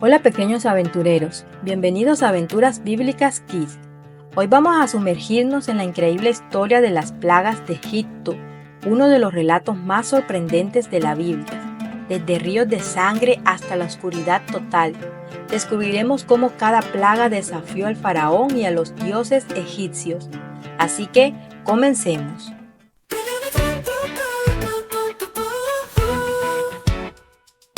Hola pequeños aventureros, bienvenidos a Aventuras Bíblicas Kids. Hoy vamos a sumergirnos en la increíble historia de las plagas de Egipto, uno de los relatos más sorprendentes de la Biblia. Desde ríos de sangre hasta la oscuridad total, descubriremos cómo cada plaga desafió al faraón y a los dioses egipcios. Así que, comencemos.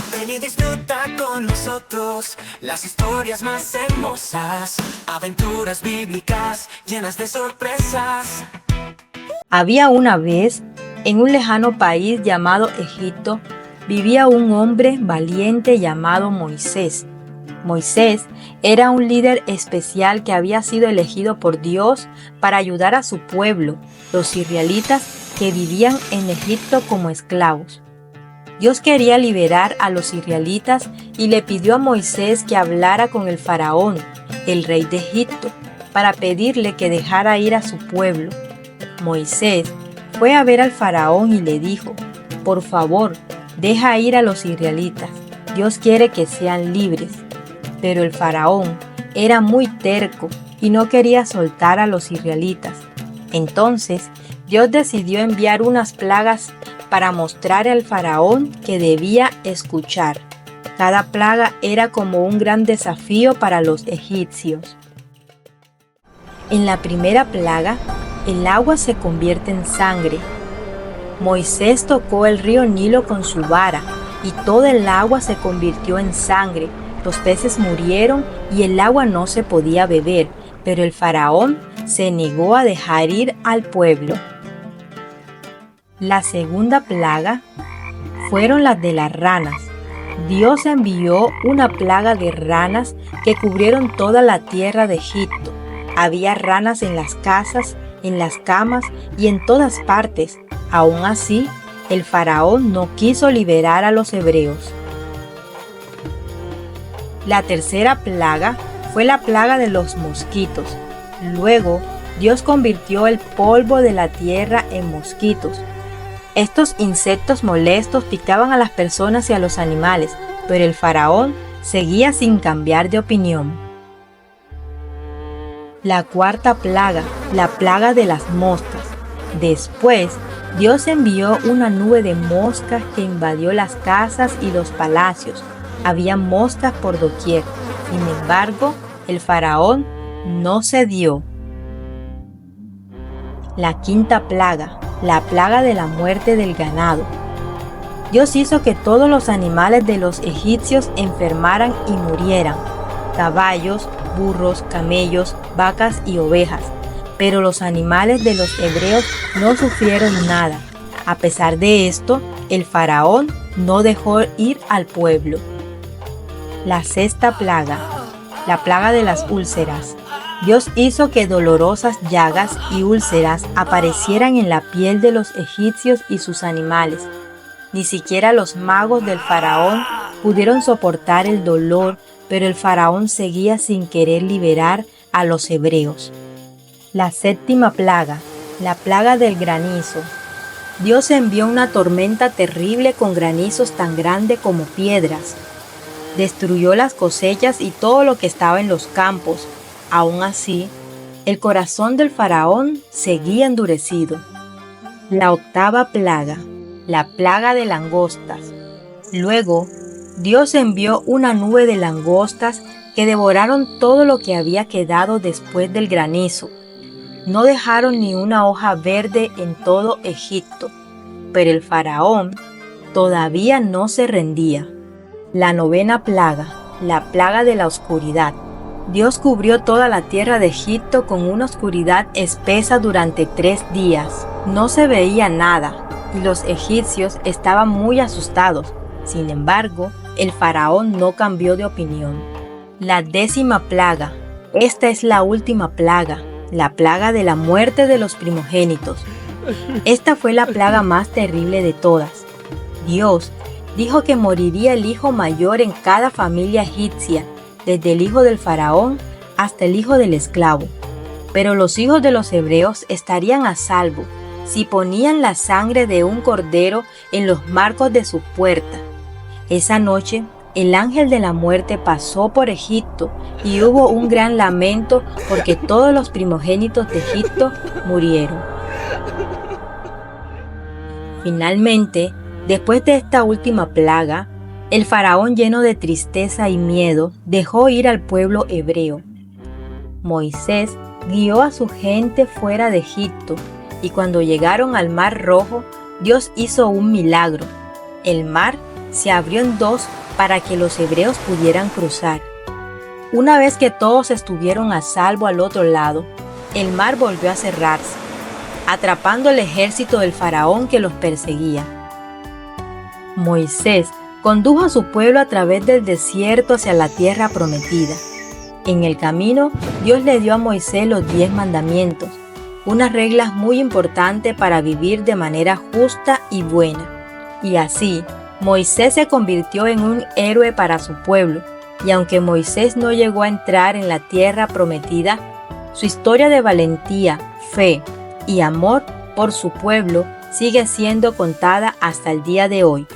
Ven y disfruta con nosotros las historias más hermosas, aventuras bíblicas llenas de sorpresas. Había una vez, en un lejano país llamado Egipto, vivía un hombre valiente llamado Moisés. Moisés era un líder especial que había sido elegido por Dios para ayudar a su pueblo, los israelitas que vivían en Egipto como esclavos. Dios quería liberar a los israelitas y le pidió a Moisés que hablara con el faraón, el rey de Egipto, para pedirle que dejara ir a su pueblo. Moisés fue a ver al faraón y le dijo: por favor, deja ir a los israelitas, Dios quiere que sean libres. Pero el faraón era muy terco y no quería soltar a los israelitas. Entonces, Dios decidió enviar unas plagas para mostrar al faraón que debía escuchar. Cada plaga era como un gran desafío para los egipcios. En la primera plaga, el agua se convierte en sangre. Moisés tocó el río Nilo con su vara y toda el agua se convirtió en sangre. Los peces murieron y el agua no se podía beber, pero el faraón se negó a dejar ir al pueblo. La segunda plaga fueron las de las ranas. Dios envió una plaga de ranas que cubrieron toda la tierra de Egipto. Había ranas en las casas, en las camas y en todas partes. Aún así, el faraón no quiso liberar a los hebreos. La tercera plaga fue la plaga de los mosquitos. Luego, Dios convirtió el polvo de la tierra en mosquitos. Estos insectos molestos picaban a las personas y a los animales, pero el faraón seguía sin cambiar de opinión. La cuarta plaga, la plaga de las moscas. Después, Dios envió una nube de moscas que invadió las casas y los palacios. Había moscas por doquier. Sin embargo, el faraón no cedió. La quinta plaga, la plaga de la muerte del ganado. Dios hizo que todos los animales de los egipcios enfermaran y murieran: caballos, burros, camellos, vacas y ovejas. Pero los animales de los hebreos no sufrieron nada. A pesar de esto, el faraón no dejó ir al pueblo. La sexta plaga, la plaga de las úlceras. Dios hizo que dolorosas llagas y úlceras aparecieran en la piel de los egipcios y sus animales. Ni siquiera los magos del faraón pudieron soportar el dolor, pero el faraón seguía sin querer liberar a los hebreos. La séptima plaga, la plaga del granizo. Dios envió una tormenta terrible con granizos tan grandes como piedras. Destruyó las cosechas y todo lo que estaba en los campos. Aún así, el corazón del faraón seguía endurecido. La octava plaga, la plaga de langostas. Luego, Dios envió una nube de langostas que devoraron todo lo que había quedado después del granizo. No dejaron ni una hoja verde en todo Egipto, pero el faraón todavía no se rendía. La novena plaga, la plaga de la oscuridad. Dios cubrió toda la tierra de Egipto con una oscuridad espesa durante 3 días. No se veía nada y los egipcios estaban muy asustados. Sin embargo, el faraón no cambió de opinión. La 10ª plaga. Esta es la última plaga, la plaga de la muerte de los primogénitos. Esta fue la plaga más terrible de todas. Dios dijo que moriría el hijo mayor en cada familia egipcia, desde el hijo del faraón hasta el hijo del esclavo. Pero los hijos de los hebreos estarían a salvo si ponían la sangre de un cordero en los marcos de su puerta. Esa noche, el ángel de la muerte pasó por Egipto y hubo un gran lamento porque todos los primogénitos de Egipto murieron. Finalmente, después de esta última plaga, el faraón, lleno de tristeza y miedo, dejó ir al pueblo hebreo. Moisés guió a su gente fuera de Egipto, y cuando llegaron al Mar Rojo, Dios hizo un milagro. El mar se abrió en dos para que los hebreos pudieran cruzar. Una vez que todos estuvieron a salvo al otro lado, el mar volvió a cerrarse, atrapando el ejército del faraón que los perseguía. Moisés condujo a su pueblo a través del desierto hacia la tierra prometida. En el camino, Dios le dio a Moisés los 10 mandamientos, unas reglas muy importantes para vivir de manera justa y buena. Y así, Moisés se convirtió en un héroe para su pueblo, y aunque Moisés no llegó a entrar en la tierra prometida, su historia de valentía, fe y amor por su pueblo sigue siendo contada hasta el día de hoy.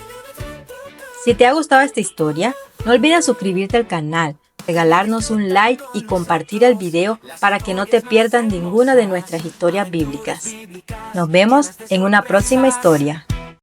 Si te ha gustado esta historia, no olvides suscribirte al canal, regalarnos un like y compartir el video para que no te pierdas ninguna de nuestras historias bíblicas. Nos vemos en una próxima historia.